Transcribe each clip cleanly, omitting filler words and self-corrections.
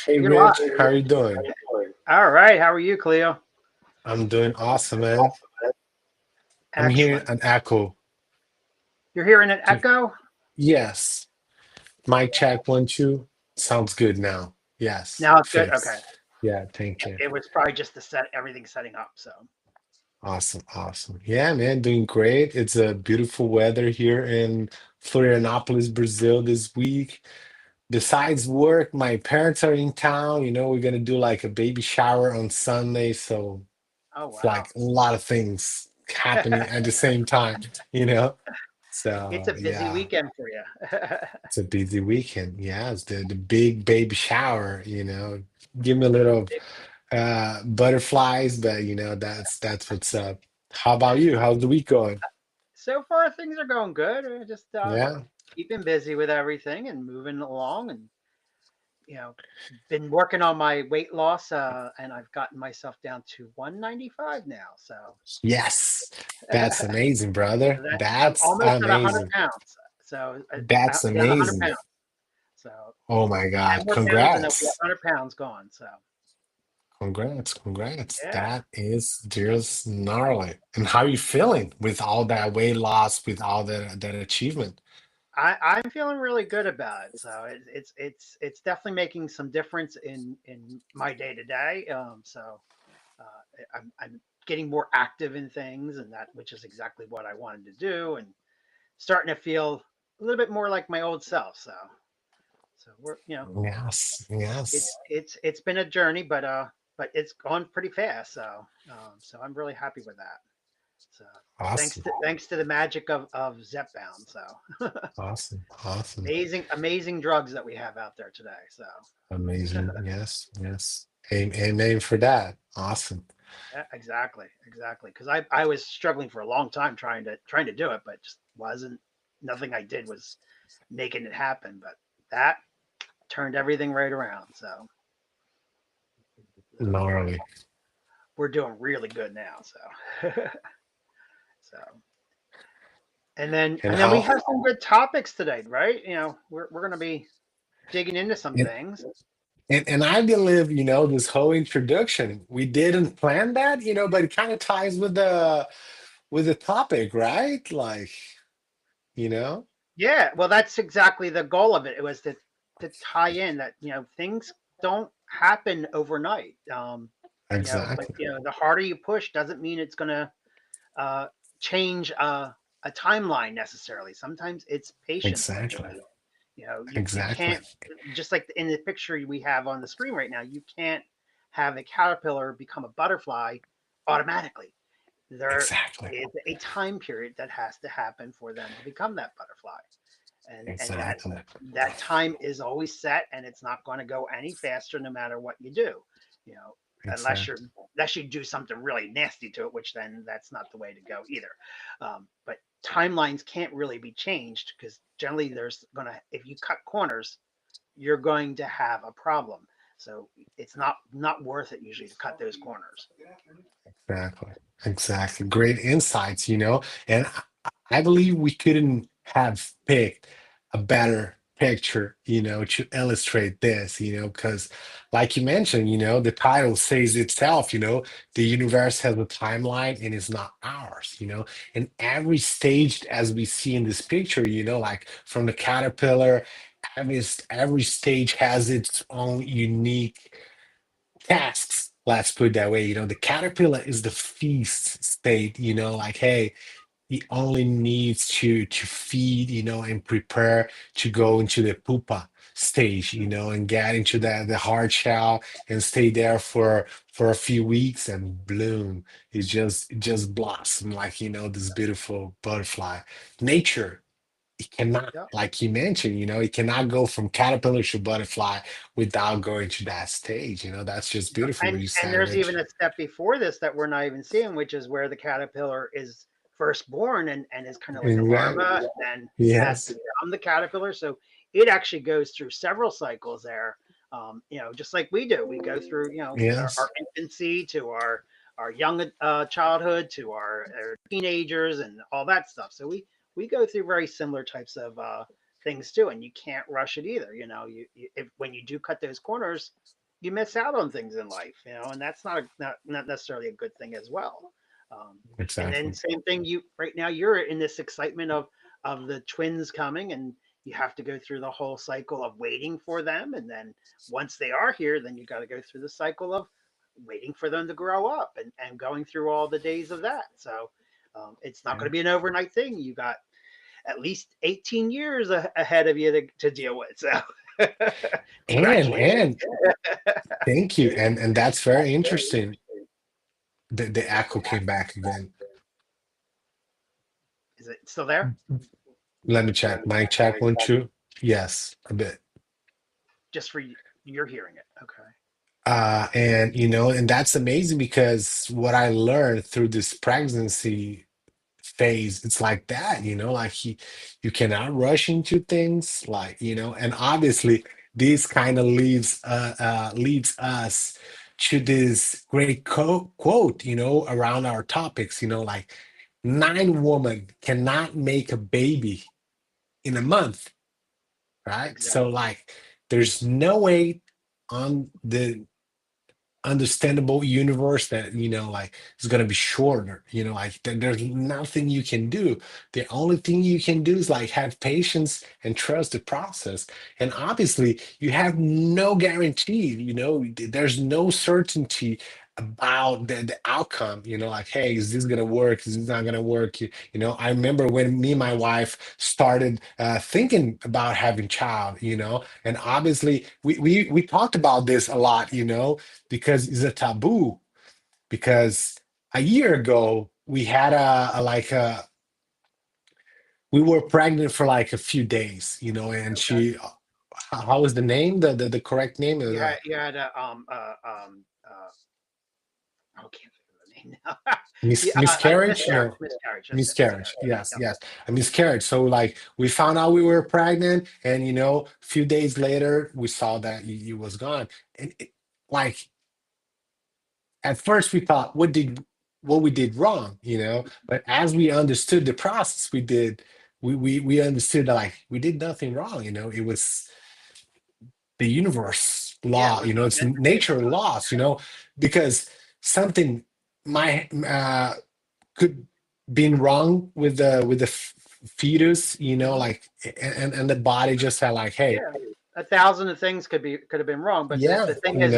Hey You're live. Rich, how are you doing? All right. How are you, Cleo? I'm doing awesome, man. I'm hearing Excellent. an echo. You're hearing an Can- echo? Yes. Mic check 1, 2. Sounds good now. Yes. Now it's good. Okay. Fixed. Yeah, thank you. It was probably just the set everything setting up. So Awesome, awesome. Yeah, man, doing great. It's a beautiful weather here in Florianopolis, Brazil this week. Besides work, my parents are in town. We're gonna do like a baby shower on Sunday, so oh it's wow. like a lot of things happening at the same time, you know? It's So a busy yeah, weekend for you. it's a busy weekend. Yeah, it's the big baby shower, Give me a little butterflies, but that's what's up. How about you? How's the week going? So far things are going good. Just Yeah. keeping busy with everything and moving along and you know been working on my weight loss and I've gotten myself down to 195 now. So Yes. That's amazing, brother. I'm That's almost at 100 amazing. pounds. So That's down 100 amazing. pounds. So Oh my 10 God. more pounds and I'll be Congrats. 100 pounds gone. So, Congrats. Congrats. yeah, That is just gnarly. And how are you feeling with all that weight loss, with all that achievement? I'm feeling really good about it. So it's definitely making some difference in my day to day. I'm getting more active in things, and that which is exactly what I wanted to do, and starting to feel a little bit more like my old self. So we're Yes. Yes. it's been a journey, but it's gone pretty fast. So I'm really happy with that. So Awesome. thanks to the magic of Zepbound. So Awesome. Awesome. amazing drugs that we have out there today. So Amazing. Yes. Yes. Amen for that. Awesome. yeah, exactly. Because I was struggling for a long time trying to do it, but just wasn't. Nothing I did was making it happen. But that turned everything right around. So Gnarly. we're doing really good now. So so And and then we how have some good topics today, right? We're going to be digging into some and, things. and I believe, this whole introduction, we didn't plan that, but it kind of ties with the topic, right? Like, you know? Yeah, well, that's exactly the goal of it. It was to tie in that things don't happen overnight. But Exactly. the harder you push doesn't mean it's going to uh, change a timeline necessarily. Sometimes it's patience that you Exactly. need. You Exactly. can't, just like in the picture we have on the screen right now. You can't have a caterpillar become a butterfly automatically. There Exactly. is a time period that has to happen for them to become that butterfly, and Exactly. that time is always set, and it's not going to go any faster no matter what you do. You know, unless you're Exactly. unless you do something really nasty to it, which then that's not the way to go either. But timelines can't really be changed because generally there's gonna if you cut corners, you're going to have a problem. So it's not worth it usually to cut those corners. Exactly. Exactly. Great insights, and I believe we couldn't have picked a better picture, to illustrate this, because like you mentioned, the title says itself, the universe has a timeline and it's not ours, and every stage as we see in this picture, like from the caterpillar, every stage has its own unique tasks. Let's put it that way. The caterpillar is the feast state, like, hey, he only needs to feed, and prepare to go into the pupa stage, and get into the hard shell and stay there for a few weeks and bloom. It just blossom like, this beautiful butterfly. Nature, it cannot, Yeah. like you mentioned, it cannot go from caterpillar to butterfly without going to that stage. That's just beautiful what you And said, there's even Rich. a step before this that we're not even seeing, which is where the caterpillar is first born and is kind of like a Exactly. larva, and then has to Yes. become the caterpillar. So it actually goes through several cycles there. Just like we do, we go through our Yes. infancy to our young childhood to our teenagers and all that stuff. So we go through very similar types of things too, and you can't rush it either. You if when you do cut those corners, you miss out on things in life, and that's not necessarily a good thing as well. Um, and then Exactly. same thing, you right now you're in this excitement of the twins coming, and you have to go through the whole cycle of waiting for them, and then once they are here, then you got to go through the cycle of waiting for them to grow up, and going through all the days of that. So it's not going Yeah. to be an overnight thing. You got at least 18 years ahead of you to deal with. So congratulations. And thank you. And that's very interesting. The echo came back again. Is it still there? Let me check. Mic check, 1, 2. Yes, a bit. Just for you, you're hearing it. Okay. And and that's amazing because what I learned through this pregnancy phase, it's like that, like you cannot rush into things, like, and obviously this kind of leads us to this great quote, around our topics, like 9 women cannot make a baby in a month, right? So Exactly. like there's no way on the understandable universe that like it's going to be shorter, like there's nothing you can do. The only thing you can do is like have patience and trust the process, and obviously you have no guarantee, there's no certainty about the outcome, like, hey, is this going to work, is this not going to work? I remember when me and my wife started thinking about having child, and obviously we talked about this a lot, because it's a taboo. Because a year ago we had we were pregnant for like a few days, and Okay. she, how was the name, the correct name? You had a I can't think of the name now. Yeah, Miscarriage, miscarriage. no. Miscarriage. That's it. Miscarriage, Miscarriage. yes, Yep. yes, a miscarriage. So like we found out we were pregnant, and a few days later we saw that he was gone. And like at first we thought what we did wrong, but as we understood the process we did, we understood that like we did nothing wrong, it was the universe Yeah, it law, was it's meant to be. nature laws, because something might could been wrong with the fetus, Mhm. like, and the body just said like, hey, Yeah, a thousand of things could have been wrong, but the yeah, thing is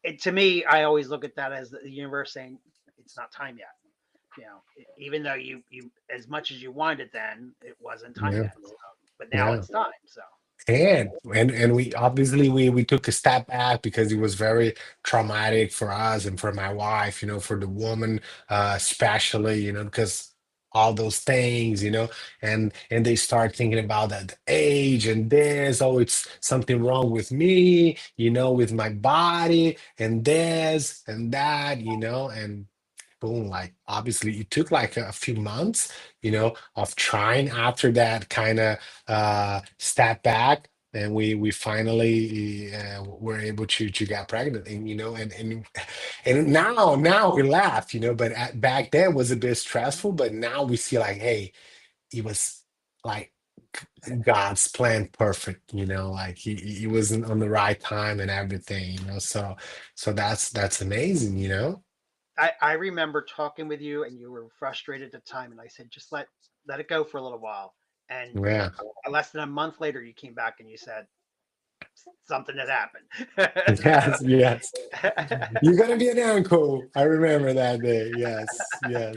it, to me, I always look at that as the universe saying it's not time yet. Even though you as much as you wanted it then, it wasn't time yeah, yet. So, but now yeah. it's time. So And we obviously we took a step back because it was very traumatic for us and for my wife, for the woman, especially, because all those things, and they start thinking about that age and this, oh, it's something wrong with me, with my body, and this and that, and boom, like obviously it took like a few months, of trying after that kind of step back, and we finally were able to get pregnant, and and now we laugh, but back then was a bit stressful, but now we see like, hey, it was like God's plan perfect, like he wasn't on the right time and everything, so that's amazing, I remember talking with you, and you were frustrated at the time, and I said just let it go for a little while. And yeah. less than a month later, you came back and you said something had happened. Yes, yes. so, You're gonna be an uncle. I remember that day. Yes, yes.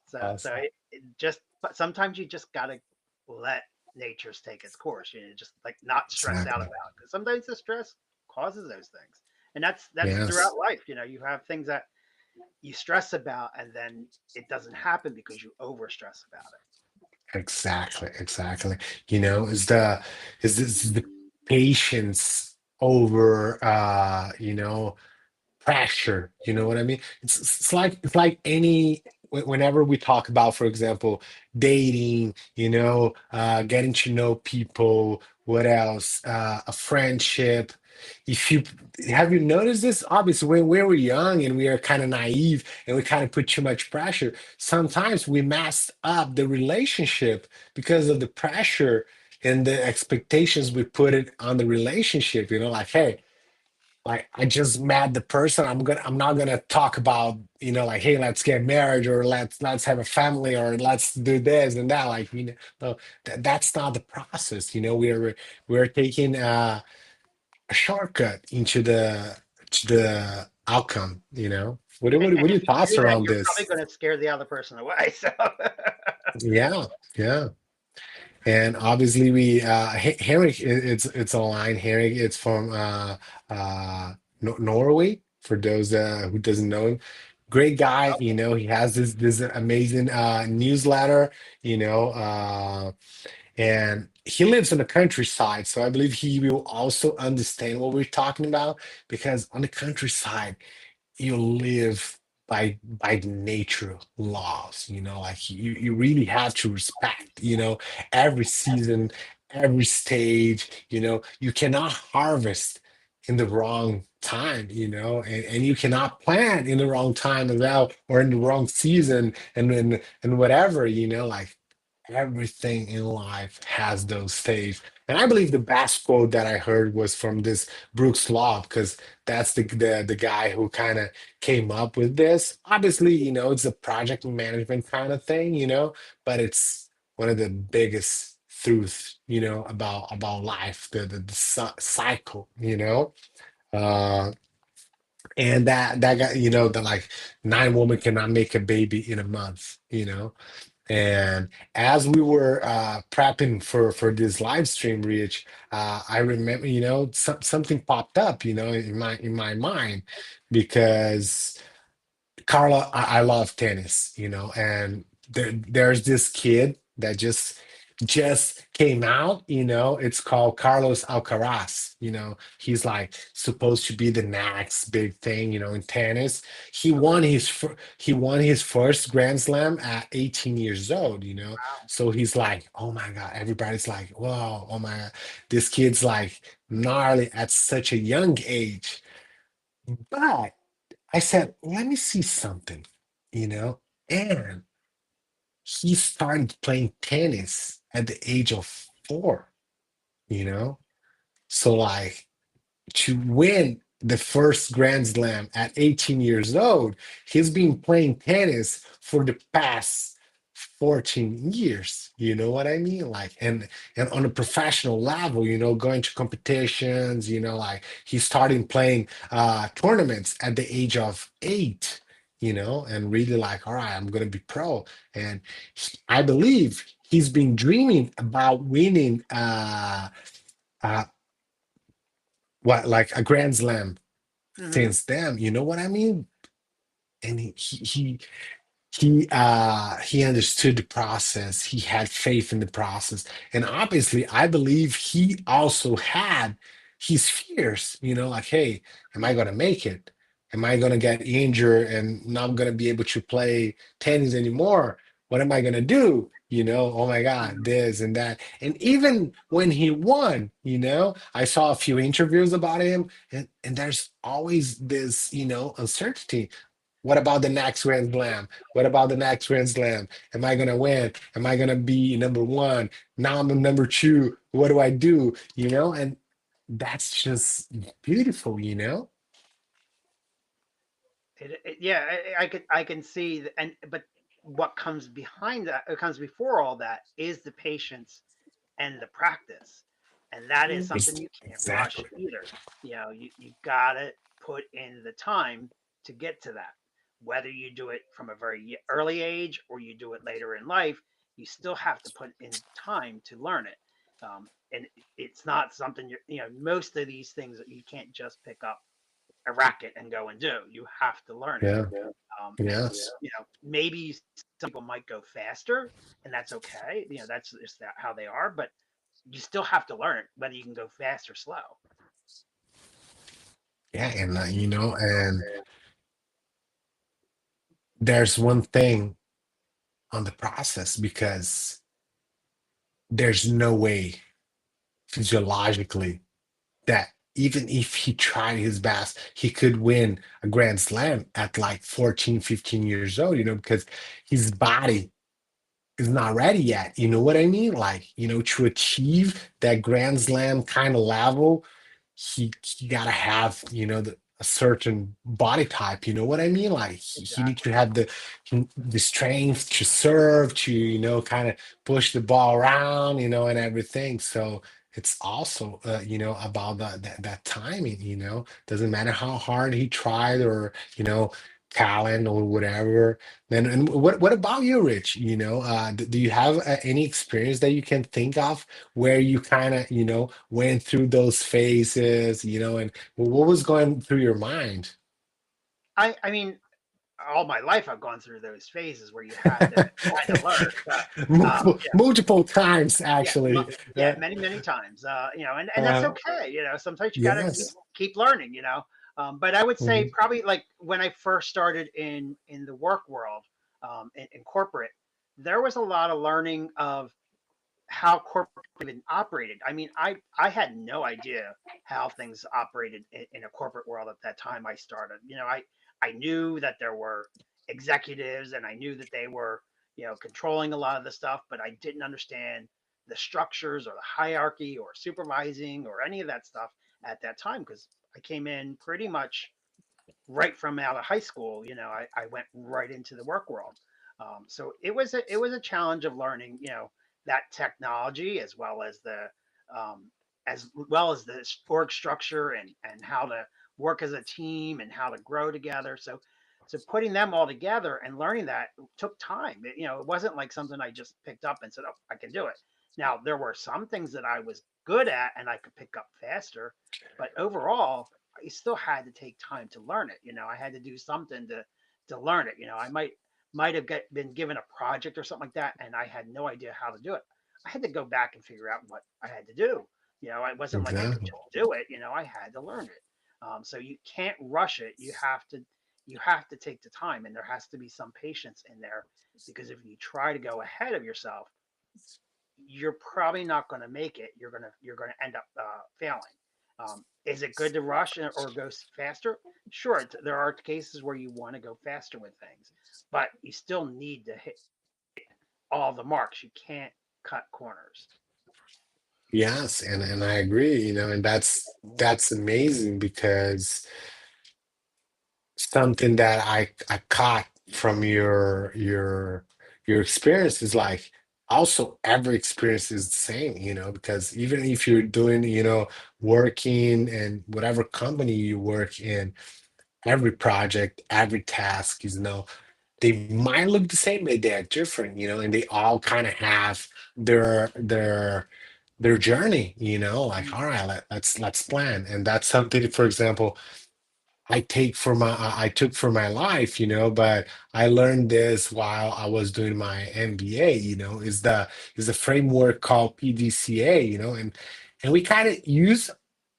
so Awesome. it just but sometimes you just gotta let nature's take its course. Just like not stress out about Exactly. it, because sometimes the stress causes those things, and that's Yes. throughout life. You have things that you stress about, and then it doesn't happen because you over stress about Exactly. Exactly. Is the patience over pressure, you know what I mean? It's like any, whenever we talk about, for example, dating, getting to know people, what else, a friendship. If you Have you noticed this? Obviously when we were young and we are kind of naive and we kind of put too much pressure, sometimes we messed up the relationship because of the pressure and the expectations we put it on the relationship, like, hey, like I just met the person. I'm not gonna talk about, like, hey, let's get married, or let's have a family, or let's do this and that. Like, no, that's not the process. We're taking a shortcut into the outcome. What are your If you thoughts do that, around you're probably this? going to scare the other person away. So, Yeah, yeah. And obviously, Henrik, it's online. Henrik, it's from Norway. For those who doesn't know him, great guy. He has this amazing newsletter. And he lives in the countryside, so I believe he will also understand what we're talking about, because on the countryside you live by the nature laws, like you really have to respect, every season, every stage. You cannot harvest in the wrong time, and you cannot plant in the wrong time as well, or in the wrong season, and whatever, like everything in life has those stages. And I believe the best quote that I heard was from this Brooks Law, because that's the guy who kind of came up with this. Obviously, it's a project management kind of thing, but it's one of the biggest truths, about life, the cycle, uh and that guy, that like nine women cannot make a baby in a month, and as we were prepping for this live stream, Rich, I remember, something popped up, in my mind, because Carla, I love tennis, and there's this kid that just came out, it's called Carlos Alcaraz. He's like supposed to be the next big thing, in tennis. He okay. won his first Grand Slam at 18 years old, Wow. so he's like, oh my God, everybody's like, whoa, oh my God, this kid's like gnarly at such a young age. But I said, let me see something, you know? And he started playing tennis at the age of 4, you know? So, like, to win the first Grand Slam at 18 years old, he's been playing tennis for the past 14 years. You know what I mean? Like, and on a professional level, going to competitions, like he started playing tournaments at the age of 8. And really like, all right, I'm gonna be pro. And I believe he's been dreaming about winning uh what, like a Grand Slam Hmm. since then. You know what I mean? And he understood the process. He had faith in the process, and obviously I believe he also had his fears, like, hey, am I going to make it? Am I going to get injured and not going to be able to play tennis anymore? What am I going to do? Oh my God, Hmm. this and that. And even when he won, I saw a few interviews about him, and there's always this, uncertainty. What about the next Grand Slam? What about the next Grand Slam? Am I gonna win? Am I gonna be number one? Now I'm number two. What do I do? And that's just beautiful, Yeah, I can see, and but what comes behind that, it comes before all that, is the patience and the practice, and that is something you can't rush Exactly. either. You gotta put in the time to get to that. Whether you do it from a very early age or you do it later in life, you still have to put in time to learn it. And it's not something most of these things that you can't just pick up a racket and go and do. You have to learn it. Yeah. And Yes. maybe some people might go faster, and that's okay. That's just how they are. But you still have to learn it, whether you can go fast or slow. Yeah, and and there's one thing on the process, because there's no way physiologically that even if he tried his best, he could win a Grand Slam at like 14, 15 years old, because his body is not ready yet. You know what I mean? Like, to achieve that Grand Slam kind of level, he gotta have, a certain body type. You know what I mean? Like he needs to Exactly. have the strength to serve, to, kind of push the ball around, and everything. So it's also, about that timing. Doesn't matter how hard he tried, or, talent or whatever. And what about you, Rich? Do you have any experience that you can think of where you kind of, went through those phases, and what was going through your mind? I mean, all my life I've gone through those phases where you had to learn. Yeah, Multiple times, yeah, actually. yeah, many times. And that's Uh, okay. Sometimes you got to keep yes. keep learning. But I would say Mhm. probably like when I first started in the work world, in corporate, there was a lot of learning of how corporate even operated. I mean, I had no idea how things operated in a corporate world at that time I started. I knew that there were executives and I knew that they were, controlling a lot of the stuff, but I didn't understand the structures or the hierarchy or supervising or any of that stuff at that time because I came in pretty much right from out of high school. I went right into the work world. So it was a challenge of learning, that technology um, as well as the org structure and how to work as a team and how to grow together. So putting them all together and learning that took time. It wasn't like something I just picked up and said, "Oh, I can do it." Now there were some things that I was good at and I could pick up faster, but overall, I still had to take time to learn it. I had to do something to learn it. I might have been given a project or something like that, and I had no idea how to do it. I had to go back and figure out what I had to do. It wasn't like I could Exactly. just do it. I had to learn it. So you can't rush it. You have to take the time, and there has to be some patience in there because if you try to go ahead of yourself, you're probably not going to make it. You're going to end up failing. Is it good to rush or go faster? Sure, there are cases where you want to go faster with things, but you still need to hit all the marks. You can't cut corners. Yes, and I agree, and that's amazing because something that I caught from your experience is like also every experience is the same, because even if you're doing, working and whatever company you work in, every project, every task is, they might look the same, but they're different, and they all kind of have their journey, like, Mm, all right, let's plan. And that's something, for example, I took for my life, but I learned this while I was doing my MBA, is the framework called PDCA, and we kind of use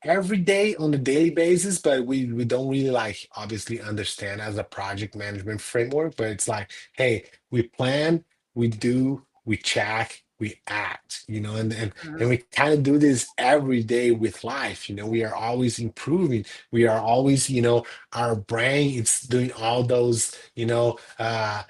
every day on a daily basis, but we don't really like obviously understand as a project management framework, but it's like, hey, we plan, we do, we check, we act, and mhm. we kind of do this every day with life. We are always improving, we are always, our brain it's doing all those, math,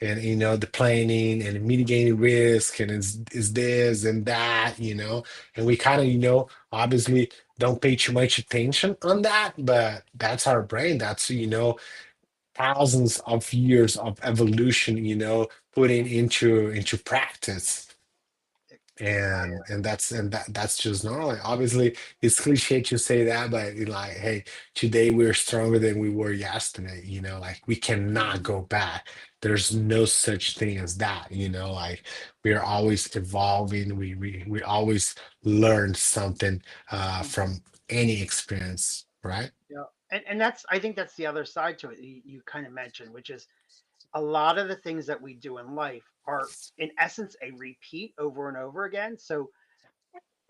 and the planning and mitigating risk, and is this and that, and we kind of, obviously don't pay too much attention on that, but that's our brain. That's, thousands of years of evolution, putting into practice. and Yeah. and that's just normal. Obviously, it's cliche to say that, but like, hey, today we're stronger than we were yesterday. Like, we cannot Mhm. go back. There's no such thing as that. Like, we are always evolving. We always learn something Mhm. from any experience, right? Yeah. And I think that's the other side to it. You kind of mentioned, which is a lot of the things that we do in life are in essence a repeat over and over again. So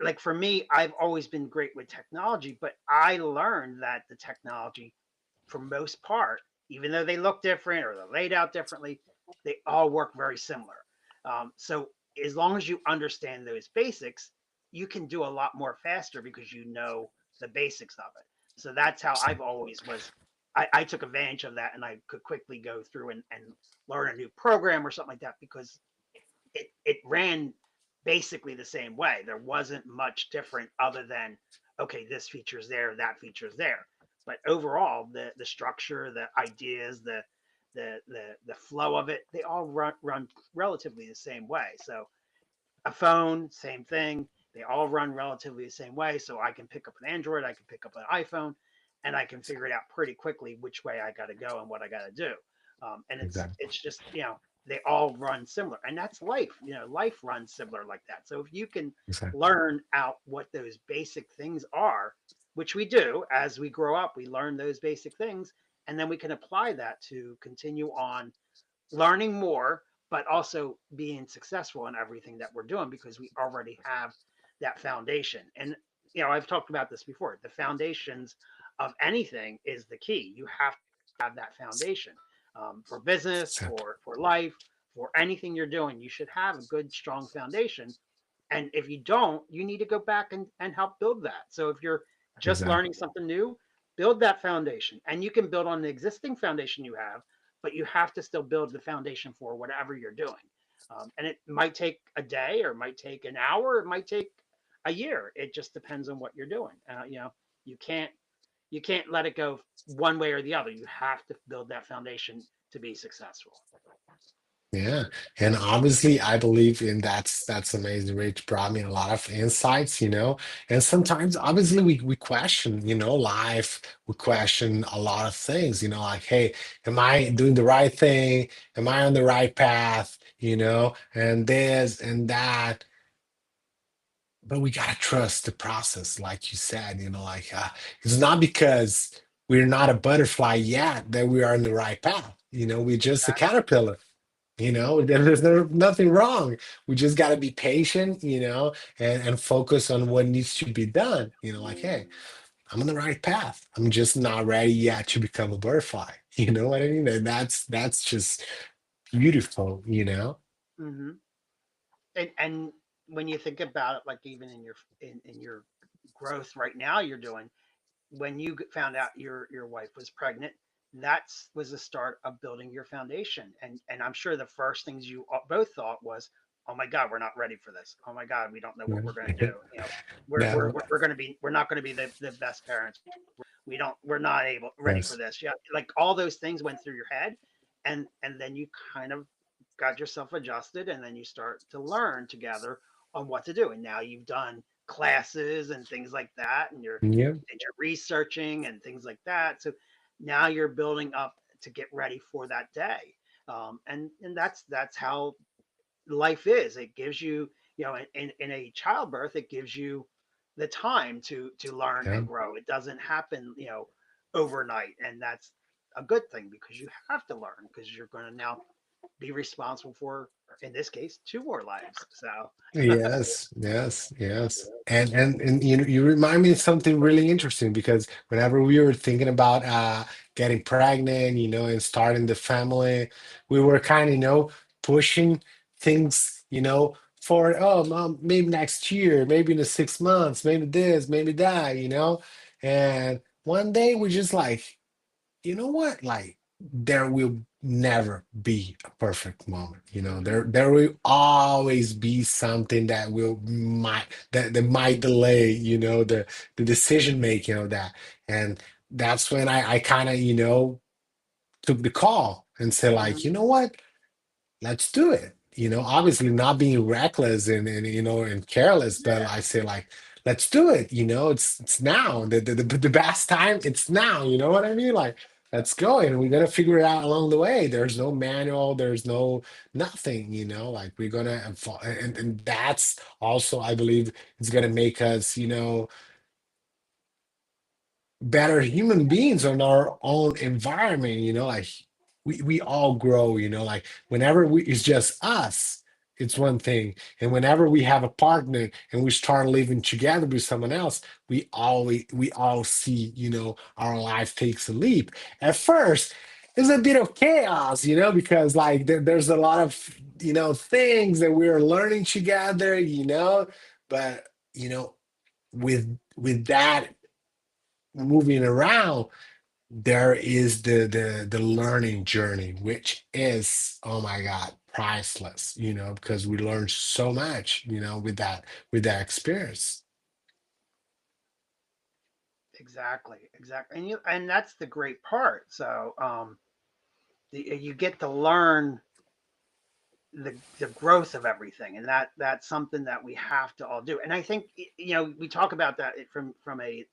like for me, I've always been great with technology, but I learned that the technology, for most part, even though they look different or they're laid out differently, they all work very similar. So as long as you understand those basics, you can do a lot more faster because you know the basics of it. So that's how I've always was. I took advantage of that, and I could quickly go through and learn a new program or something like that because it ran basically the same way. There wasn't much different other than okay, this feature's there, that feature's there. But overall, the structure, the ideas, the flow of it, they all run relatively the same way. So a phone, same thing. They all run relatively the same way. So I can pick up an Android, I can pick up an iPhone, and I can figure it out pretty quickly which way I got to go and what I got to do. And Exactly. it's just they all run similar, and that's life. Life runs similar like that. So if you can Exactly. learn out what those basic things are, which we do as we grow up, we learn those basic things, and then we can apply that to continue on learning more, but also being successful in everything that we're doing because we already have that foundation. And I've talked about this before. The foundations of anything is the key. You have to have that foundation for business, Exactly. for life, for anything you're doing. You should have a good, strong foundation. And if you don't, you need to go back and help build that. So if you're just Exactly. learning something new, build that foundation. And you can build on the existing foundation you have, but you have to still build the foundation for whatever you're doing. And it might take a day, or it might take an hour, it might take a year. It just depends on what you're doing. You can't you can't let it go one way or the other. You have to build that foundation to be successful. Yeah, and obviously, I believe in that's amazing. Rich brought me a lot of insights, and sometimes, obviously, we question, life. We question a lot of things, like, hey, am I doing the right thing? Am I on the right path? And this and that. But we gotta trust the process, like you said, like it's not because we're not a butterfly yet that we are in the right path. We're just a Exactly. caterpillar. There's nothing wrong. We just got to be patient, and focus on what needs to be done. Like, hey, I'm on the right path. I'm just not ready yet to become a butterfly. You know what I mean? And that's just beautiful. Hmm. And when you think about it, like even in your growth right now, you're doing when you found out your wife was pregnant, that was the start of building your foundation. And I'm sure the first things you both thought was, oh my God, we're not ready for this. Oh my God, we don't know what we're going to do. No, We're going to be, we're not going to be the best parents. We're not able ready for yes, this. Yeah, like all those things went through your head, and then you kind of got yourself adjusted, and then you start to learn together on what to do. And now you've done classes and things like that, yeah, and you're researching and things like that. So now you're building up to get ready for that day. And that's how life is. It gives you, in a childbirth, it gives you the time to learn yeah. and grow. It doesn't happen, overnight, and that's a good thing because you have to learn because you're going to now be responsible for, in this case, two more lives. So Yes, yes, yes. And you remind me of something really interesting because whenever we were thinking about getting pregnant, and starting the family, we were kind of, pushing things, for maybe next year, maybe in the 6 months, maybe this, maybe that. And one day we're just like, you know what? Like there will never be a perfect moment. mhm, There will always be something that might delay, the decision making of that. And that's when I kind of, took the call and said, like, mhm, you know what? Let's do it. Obviously not being reckless and careless, but yeah, I say like, let's do it. It's now. The best time, it's now. You know what I mean? Like, let's go. And we're gonna figure it out along the way. There's no manual, there's no nothing, like we're gonna and that's also, I believe, it's gonna make us, better human beings on our own environment, like we all grow, like whenever it's just us, it's one thing. And whenever we have a partner and we start living together with someone else, we all see, our life takes a leap. At first, it's a bit of chaos, because like there's a lot of things that we're learning together, but with that moving around, there is the learning journey, which is, oh my God, priceless, because we learn so much, with that experience. Exactly, exactly. And that's the great part. So you get to learn the growth of everything, and that's something that we have to all do. And I think we talk about that from a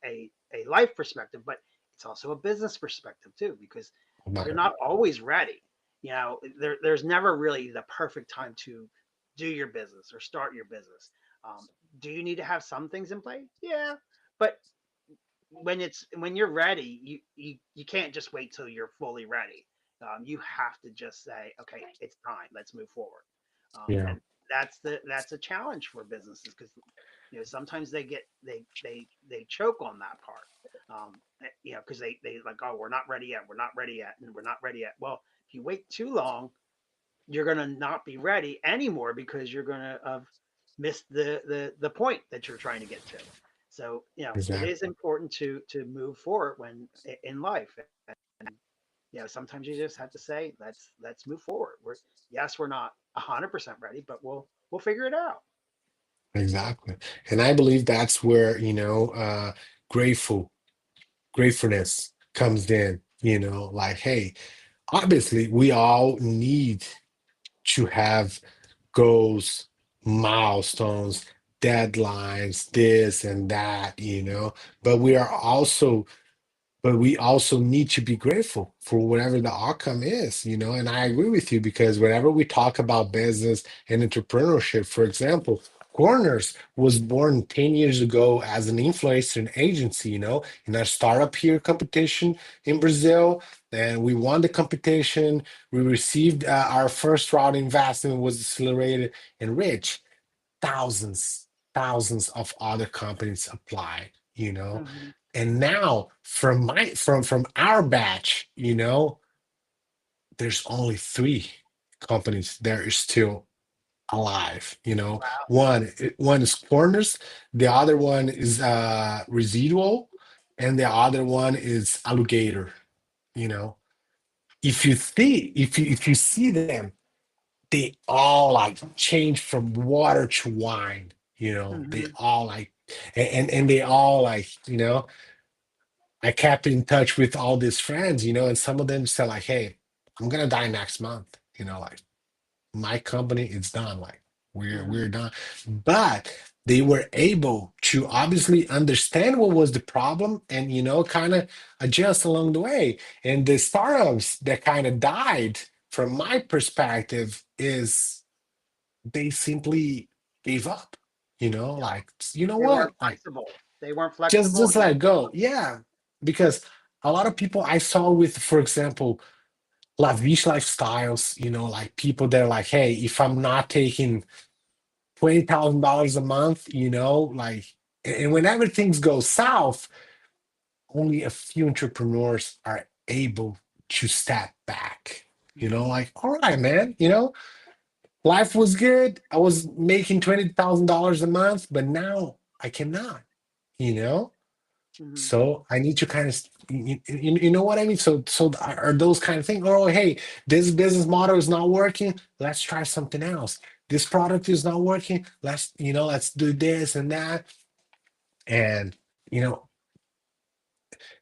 life perspective, but it's also a business perspective too, because you're But not always ready. There's never really the perfect time to do your business or start your business. um, do you need to have some things in play? Yeah, but when you're ready, you can't just wait till you're fully ready. You have to just say, okay, it's time. Let's move forward. yeah, And that's a challenge for businesses, because sometimes they choke on that part. Because they like, oh, we're not ready yet, we're not ready yet, and we're not ready yet. Well, if you wait too long, you're gonna not be ready anymore, because you're gonna have missed the point that you're trying to get to. So it is exactly. important to move forward in life. And sometimes you just have to say, let's move forward. We're not 100% ready, but we'll figure it out. Exactly. And I believe that's where, grateful gratefulness comes in, like, hey, obviously we all need to have goals, milestones, deadlines, this and that, but we also need to be grateful for whatever the outcome is, and I agree with you, because whenever we talk about business and entrepreneurship, for example, Corners was born 10 years ago as an influencer and agency, in a startup here competition in Brazil. And we won the competition. We received our first round investment, was accelerated and rich. Thousands of other companies applied, Hmm. and now from our batch, there's only three companies that are still alive. Wow. One is Corners, the other one is Residual, and the other one is Alligator. You know, if you see them, they all like change from water to wine. They Hmm. all like, and they all like, I kept in touch with all these friends, and some of them said like, "Hey, I'm gonna die next month." Like, my company is done. Like, we're Hmm. done. But they were able to obviously understand what was the problem, and kind of adjust along the way. And the startups that kind of died, from my perspective, is they simply gave up. Yeah. Like, you know They weren't what? Like, flexible. They weren't just flexible just enough. let go. Yeah, because a lot of people I saw with, for example, lavish lifestyles, like people that are like, hey, if I'm not taking $20,000 a month, like, and whenever things go south, only a few entrepreneurs are able to step back. Hmm. Like, all right, man, life was good. I was making $20,000 a month, but now I cannot, you know? Hmm. So I need to kind of, you know what I mean? So are those kind of things? Oh, hey, this business model is not working. Let's try something else. This product is not working. Let's do this and that. And, you know,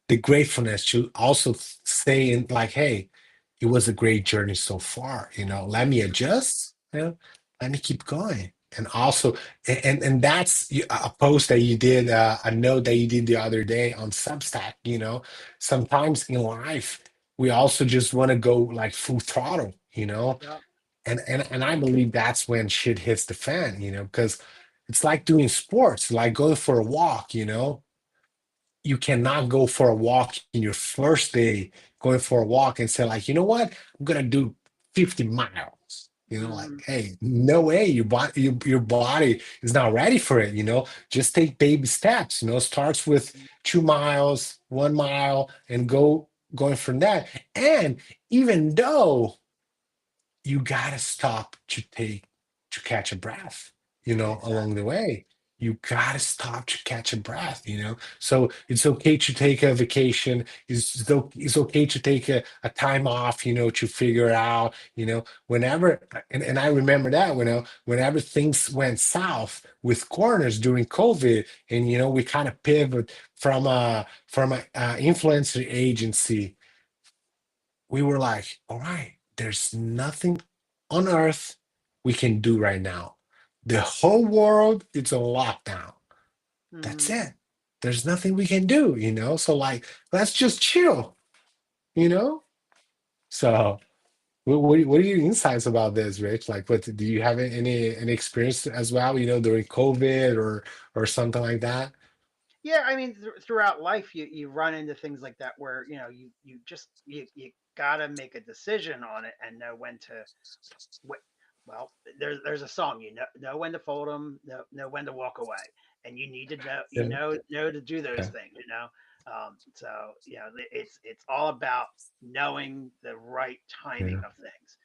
the gratefulness to also say, in like, hey, it was a great journey so far. Let me adjust. Let me keep going. And also, and that's a post that you did, a note that you did the other day on Substack. Sometimes in life we also just want to go like full throttle. Yeah. And I believe that's when shit hits the fan. Because it's like doing sports, like going for a walk. You cannot go for a walk in your first day, going for a walk and say like, you know what, I'm gonna do 50 miles. Like, Hmm. hey, no way, your body is not ready for it. Just take baby steps. Starts with 2 miles, 1 mile, and going from that. And even though you gotta stop to catch a breath, along Exactly. the way. you gotta stop to catch a breath, you know. So it's okay to take a vacation. It's okay to take a time off, you know, to figure out, you know, whenever. And I remember that, you know, whenever things went south with corners during COVID, and you know, we kind of pivot from a influencer agency. We were like, all right, there's nothing on earth we can do right now. The whole world is on lockdown. That's Hmm. it. There's nothing we can do, you know? So, like, let's just chill, you know? So, what are your insights about this, Rich? Like, what do you have any experience as well, you know, during COVID or something like that? Yeah, I mean, throughout life, you run into things like that where you just you gotta make a decision on it and know when to. What, well, there's a song, know when to fold them, know when to walk away, and you need to know Yeah. know to do those Okay. things. So it's all about knowing the right timing Yeah. of things,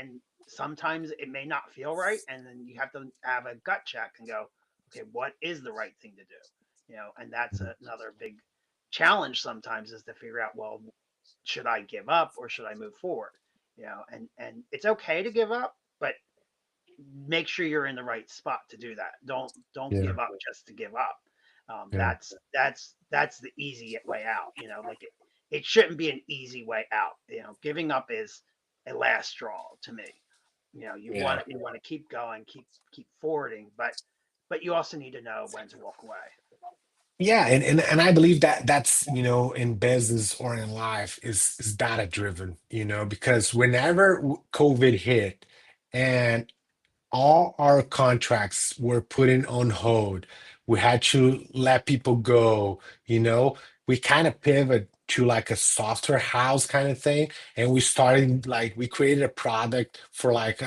and sometimes it may not feel right, and then you have to have a gut check and go, okay, what is the right thing to do? And that's another big challenge sometimes is to figure out, well, should I give up or should I move forward? And it's okay to give up, but make sure you're in the right spot to do that. Don't Yeah. give up just to give up. Yeah. That's the easy way out. Like it shouldn't be an easy way out. Giving up is a last straw to me. Yeah. You want to keep going, keep forwarding, but you also need to know when to walk away. Yeah, and I believe that that's, you know, in business or in life is data driven, you know, because whenever COVID hit and all our contracts were put in on hold. We had to let people go, you know. We kind of pivot to like a software house kind of thing. And we started like we created a product for like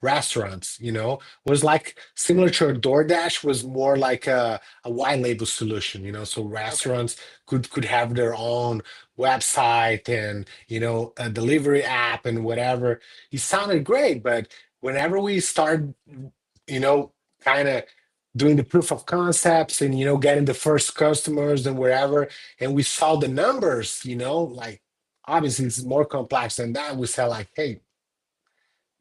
restaurants, you know. It was like similar to a DoorDash, was more like a white label solution, you know. So Okay. restaurants could have their own website and you know a delivery app and whatever. It sounded great, but whenever we start, you know, kind of doing the proof of concepts and you know getting the first customers and wherever, and we saw the numbers, you know, like obviously it's more complex than that. We said like, hey,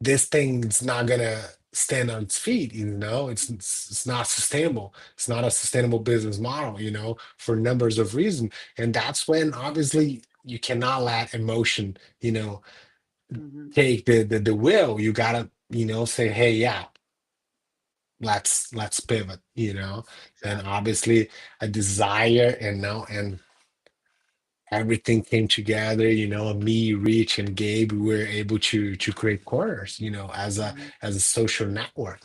this thing's not gonna stand on its feet, you know. It's not sustainable. It's not a sustainable business model, you know, for numbers of reasons. And that's when obviously you cannot let emotion, you know, Hmm. take the will. You gotta, you know, say, hey, yeah, let's pivot, you know. And Exactly. obviously a desire and now and everything came together, you know. Me, Rich, and Gabe, we were able to create corners, you know, Hmm. as a social network.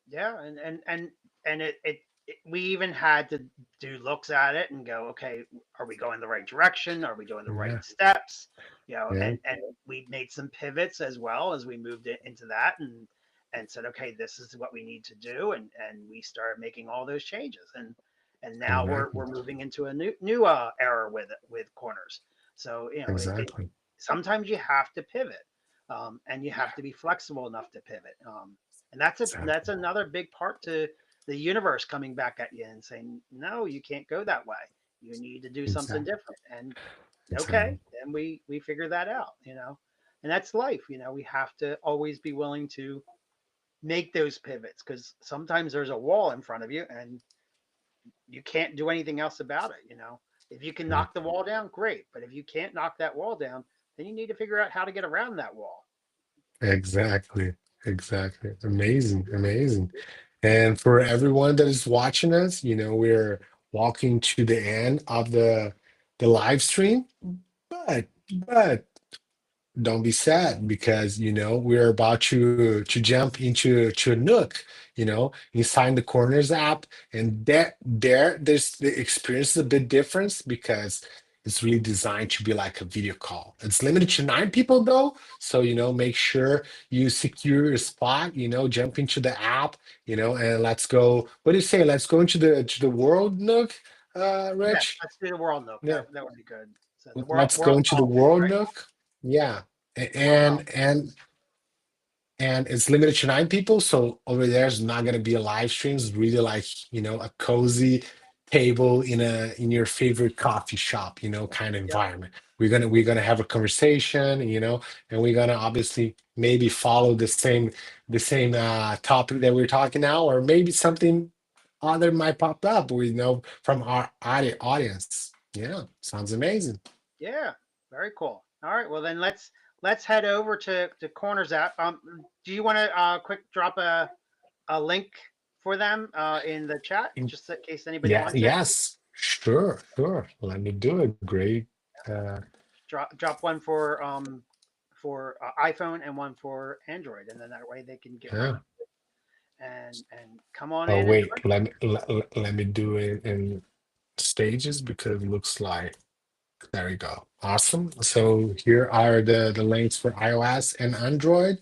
Yeah, and we even had to do looks at it and go, okay, are we going the right direction? Are we doing the right Yeah. steps? Yeah. And we made some pivots as well as we moved it into that and said, okay, this is what we need to do, and we started making all those changes, and now Exactly. we're moving into a new era with corners. So Exactly. sometimes you have to pivot, and you have to be flexible enough to pivot. And that's Exactly. another big part to the universe coming back at you and saying, no, you can't go that way. You need to do something Exactly. different. And Exactly. okay, then we figure that out. And that's life. We have to always be willing to make those pivots because sometimes there's a wall in front of you and you can't do anything else about it. If you can Yeah. knock the wall down, great. But if you can't knock that wall down, then you need to figure out how to get around that wall. Exactly. Exactly. Amazing. Amazing. And for everyone that is watching us, you know, we're walking to the end of the live stream, but don't be sad because you know we're about to jump into to a Nook, you know, inside the Corners app, and there's the experience is a bit different because it's really designed to be like a video call. It's limited to 9 people though, so you know make sure you secure your spot. You know, jump into the app, you know, and let's go. What do you say? Let's go into the world Nook, Yes, Rich. let's do the world nook. Yeah, That would be good. So the let's go world into the politics, world right? Nook. Yeah. The world And politics. and it's limited to 9 people. So over there is not going to be a live stream. It's really like, a cozy table in your favorite coffee shop, kind of Yep. environment. We're gonna have a conversation, and we're gonna obviously maybe follow the same topic that we're talking now, or maybe something other might pop up, from our audience. Yeah, sounds amazing. Yeah. Very cool. All right. Well, then let's head over to Corners app. Do you want to quick drop a link for them in the chat, just in case anybody Yeah, wants it? yes, sure, sure. Let me do it. Great. Uh, Drop one for iPhone and one for Android, and then that way they can get right yeah. and come on Oh, in and wait, join. let me do it in stages because it looks like there we go. Awesome. So here are the links for iOS and Android.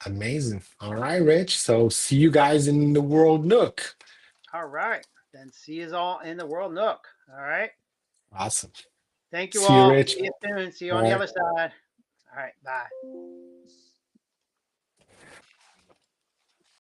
Amazing. All right, Rich. So see you guys in the World Nook. All right. Then see you all in the World Nook. All right. Awesome. Thank you See you, all. Rich. See you soon. See you on the Bye. other side. All right. Bye.